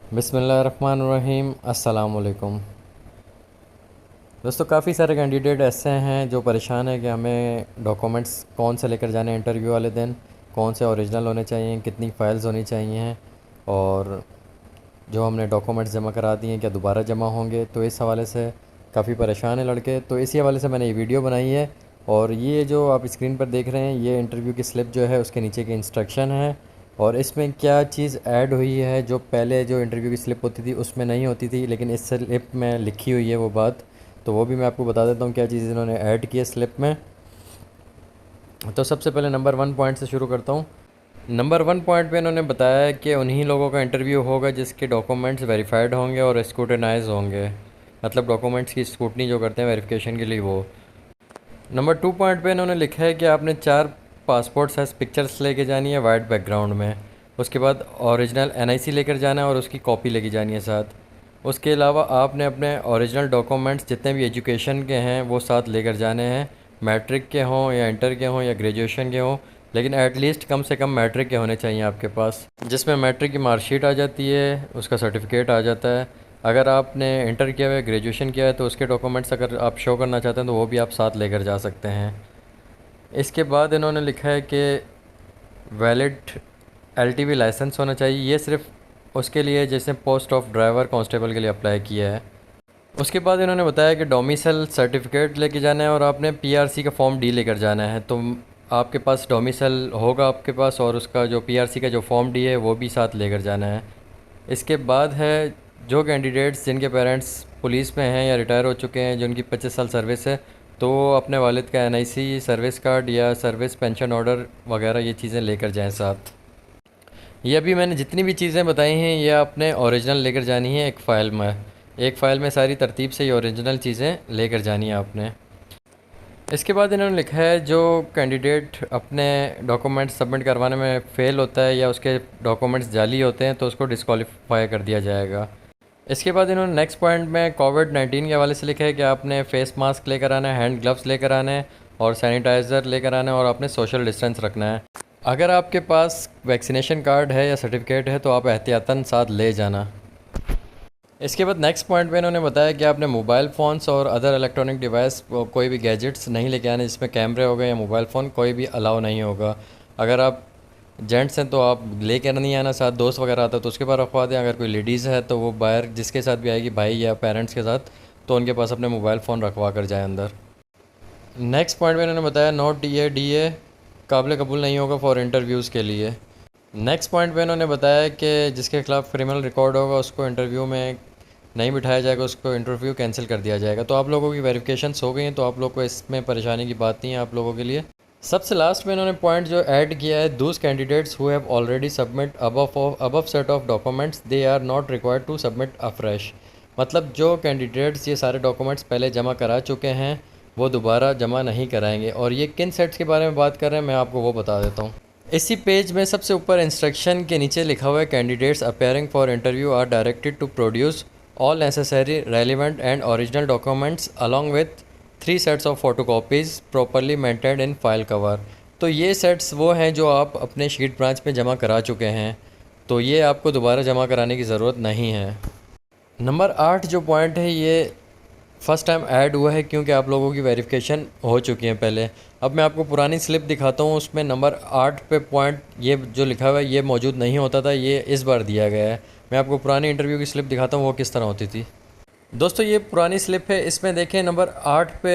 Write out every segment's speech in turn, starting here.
बिस्मिल्लाहिर्रहमानिर्रहीम। अस्सलाम वालेकुम। दोस्तों, काफ़ी सारे कैंडिडेट ऐसे हैं जो परेशान है कि हमें डॉक्यूमेंट्स कौन से लेकर जाने हैं इंटरव्यू वाले दिन, कौन से ओरिजिनल होने चाहिए, कितनी फ़ाइल्स होनी चाहिए और जो हमने डॉक्यूमेंट्स जमा करा दिए हैं क्या दोबारा जमा होंगे। तो इस हवाले से काफ़ी परेशान है लड़के, तो इसी हवाले से मैंने ये वीडियो बनाई है। और ये जो आप स्क्रीन पर देख रहे हैं ये इंटरव्यू की स्लिप जो है उसके नीचे की इंस्ट्रक्शन है और इसमें क्या चीज़ ऐड हुई है जो पहले जो इंटरव्यू की स्लिप होती थी उसमें नहीं होती थी, लेकिन इस स्लिप में लिखी हुई है वो बात। तो वो भी मैं आपको बता देता हूँ क्या चीज़ इन्होंने ऐड की है स्लिप में। तो सबसे पहले नंबर 1 पॉइंट से शुरू करता हूँ। नंबर 1 पॉइंट पे इन्होंने बताया कि उन्हीं लोगों का इंटरव्यू होगा जिसके डॉक्यूमेंट्स वेरीफाइड होंगे और स्क्रूटनाइज होंगे, मतलब डॉक्यूमेंट्स की स्क्रूटनी जो करते हैं वेरिफिकेशन के लिए वो। नंबर 2 पॉइंट पे इन्होंने लिखा है कि आपने 4 पासपोर्ट साइज़ पिक्चर्स लेके जानी है वाइट बैकग्राउंड में। उसके बाद ओरिजिनल एनआईसी लेकर जाना है और उसकी कॉपी लेके जानी है साथ। उसके अलावा आपने अपने ओरिजिनल डॉक्यूमेंट्स जितने भी एजुकेशन के हैं वो साथ लेकर जाने हैं, मैट्रिक के हों या इंटर के हों या ग्रेजुएशन के हों, लेकिन एटलीस्ट कम से कम मैट्रिक के होने चाहिए आपके पास, जिसमें मैट्रिक की मार्कशीट आ जाती है, उसका सर्टिफिकेट आ जाता है। अगर आपने इंटर किया हुआ है, ग्रेजुएशन किया है, तो उसके डॉक्यूमेंट्स अगर आप शो करना चाहते हैं तो वो भी आप साथ लेकर जा सकते हैं। इसके बाद इन्होंने लिखा है कि वैलिड एलटीवी लाइसेंस होना चाहिए। ये सिर्फ उसके लिए जैसे पोस्ट ऑफ ड्राइवर कांस्टेबल के लिए अप्लाई किया है। उसके बाद इन्होंने बताया कि डोमिसाइल सर्टिफिकेट लेके जाना है और आपने पीआरसी का फॉर्म डी लेकर जाना है। तो आपके पास डोमिसाइल होगा आपके पास और उसका जो पीआरसी का जो फॉर्म डी है वो भी साथ लेकर जाना है। इसके बाद है जो कैंडिडेट्स जिनके पेरेंट्स पुलिस में हैं या रिटायर हो चुके हैं, जिनकी 25 साल सर्विस है, तो वो अपने वालिद का एनआईसी, सर्विस कार्ड या सर्विस पेंशन ऑर्डर वगैरह ये चीज़ें लेकर जाएं साथ। ये अभी मैंने जितनी भी चीज़ें बताई हैं ये आपने ओरिजिनल लेकर जानी है एक फ़ाइल में सारी तरतीब से ये ओरिजिनल चीज़ें लेकर जानी है आपने। इसके बाद इन्होंने लिखा है जो कैंडिडेट अपने डॉक्यूमेंट्स सबमिट करवाने में फ़ेल होता है या उसके डॉक्यूमेंट्स जाली होते हैं तो उसको डिस्क्वालीफाई कर दिया जाएगा। इसके बाद इन्होंने नेक्स्ट पॉइंट में कोविड-19 के हवाले से लिखा है कि आपने फ़ेस मास्क लेकर आना है, हैंड ग्लव्स लेकर आना है और सैनिटाइज़र लेकर आना है और आपने सोशल डिस्टेंस रखना है। अगर आपके पास वैक्सीनेशन कार्ड है या सर्टिफिकेट है तो आप एहतियातन साथ ले जाना। इसके बाद नेक्स्ट पॉइंट पे इन्होंने बताया कि आपने मोबाइल फ़ोन्स और अदर इलेक्ट्रॉनिक डिवाइस कोई भी गैजेट्स नहीं लेके आने जिसमें कैमरे हो गए या मोबाइल फ़ोन कोई भी अलाउ नहीं होगा। अगर आप जेंट्स हैं तो आप लेकर नहीं आना, साथ दोस्त वगैरह आता है तो उसके पास रखवा दें। अगर कोई लेडीज़ है तो वो बाहर जिसके साथ भी आएगी, भाई या पेरेंट्स के साथ, तो उनके पास अपने मोबाइल फ़ोन रखवा कर जाए अंदर। नेक्स्ट पॉइंट में इन्होंने बताया नोट डी ए काबिल कबूल नहीं होगा फॉर इंटरव्यूज़ के लिए। नेक्स्ट पॉइंट पे इन्होंने बताया कि जिसके खिलाफ क्रिमिनल रिकॉर्ड होगा उसको इंटरव्यू में नहीं बिठाया जाएगा, उसको इंटरव्यू कैंसिल कर दिया जाएगा। तो आप लोगों की वेरिफिकेशंस हो गई हैं तो आप लोग को इसमें परेशानी की बात नहीं है आप लोगों के लिए। सबसे लास्ट में इन्होंने पॉइंट जो ऐड किया है, those candidates who have already submit above set of documents they are not required to submit afresh. मतलब जो कैंडिडेट्स ये सारे डॉक्यूमेंट्स पहले जमा करा चुके हैं वो दोबारा जमा नहीं कराएंगे। और ये किन सेट्स के बारे में बात कर रहे हैं मैं आपको वो बता देता हूँ। इसी पेज में सबसे ऊपर इंस्ट्रक्शन के नीचे लिखा हुआ है candidates appearing for interview are directed to produce all necessary relevant and original documents along with 3 sets of photocopies properly maintained in file cover। तो ये सेट्स वो हैं जो आप अपने शीट ब्रांच में जमा करा चुके हैं, तो ये आपको दोबारा जमा कराने की ज़रूरत नहीं है। नंबर 8 जो पॉइंट है ये फ़र्स्ट टाइम ऐड हुआ है क्योंकि आप लोगों की वेरिफिकेशन हो चुकी है पहले। अब मैं आपको पुरानी स्लिप दिखाता हूँ, उसमें नंबर 8 पे पॉइंट ये जो लिखा हुआ है ये मौजूद नहीं होता था, ये इस बार दिया गया है। मैं आपको पुरानी इंटरव्यू की स्लिप दिखाता हूँ वो किस तरह होती थी। दोस्तों ये पुरानी स्लिप है, इसमें देखें नंबर 8 पे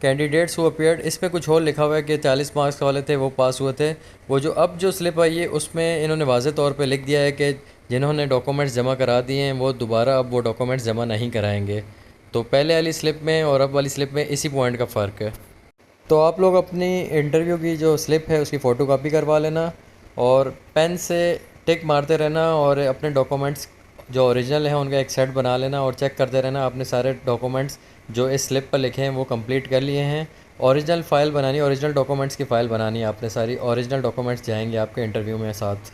कैंडिडेट्स हु अपीयर्ड, इस पर कुछ और लिखा हुआ है कि 40 मार्क्स वाले थे वो पास हुए थे। वो जो अब जो स्लिप आई है उसमें इन्होंने वाज़े तौर पे लिख दिया है कि जिन्होंने डॉक्यूमेंट्स जमा करा दिए हैं वो दोबारा अब वो डॉक्यूमेंट्स जमा नहीं कराएंगे। तो पहले वाली स्लिप में और अब वाली स्लिप में इसी पॉइंट का फ़र्क है। तो आप लोग अपनी इंटरव्यू की जो स्लिप है उसकी फ़ोटोकॉपी करवा लेना और पेन से टिक मारते रहना और अपने डॉक्यूमेंट्स जो ओरिजिनल हैं उनका एक सेट बना लेना और चेक करते रहना आपने सारे डॉक्यूमेंट्स जो इस स्लिप पर लिखे हैं वो कंप्लीट कर लिए हैं। ओरिजिनल फ़ाइल बनानी, ओरिजिनल डॉक्यूमेंट्स की फ़ाइल बनानी है आपने, सारी ओरिजिनल डॉक्यूमेंट्स जाएंगे आपके इंटरव्यू में साथ।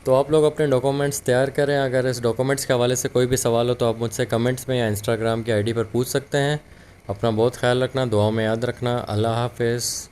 तो आप लोग अपने डॉक्यूमेंट्स तैयार करें। अगर इस डॉक्यूमेंट्स के हवाले से कोई भी सवाल हो तो आप मुझसे कमेंट्स में या इंस्टाग्राम की आईडी पर पूछ सकते हैं। अपना बहुत ख्याल रखना, दुआओं में याद रखना। अल्लाह हाफ़िज़।